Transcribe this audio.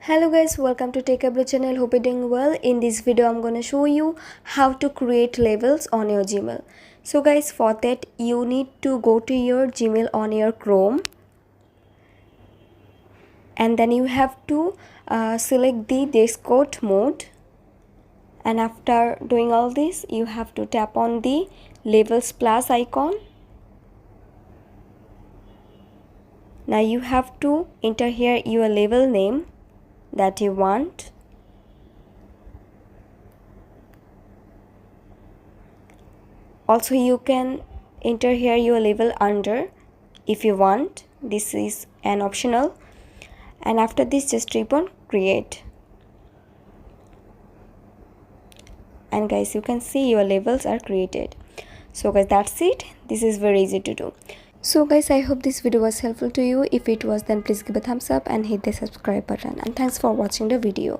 Hello guys, welcome to Techavro channel. Hope you're doing well. In this video I'm gonna show you how to create labels on your Gmail. So guys, for that you need to go to your Gmail on your Chrome, and then you have to select the Desktop mode, and after doing all this you have to tap on the labels plus icon. Now you have to enter here your label name that you want. Also you can enter here your label under if you want. This is an optional, and after this just tap on create, and guys you can see your labels are created. So guys, that's it. This is very easy to do. So guys, I hope this video was helpful to you. If it was, then please give a thumbs up and hit the subscribe button, and thanks for watching the video.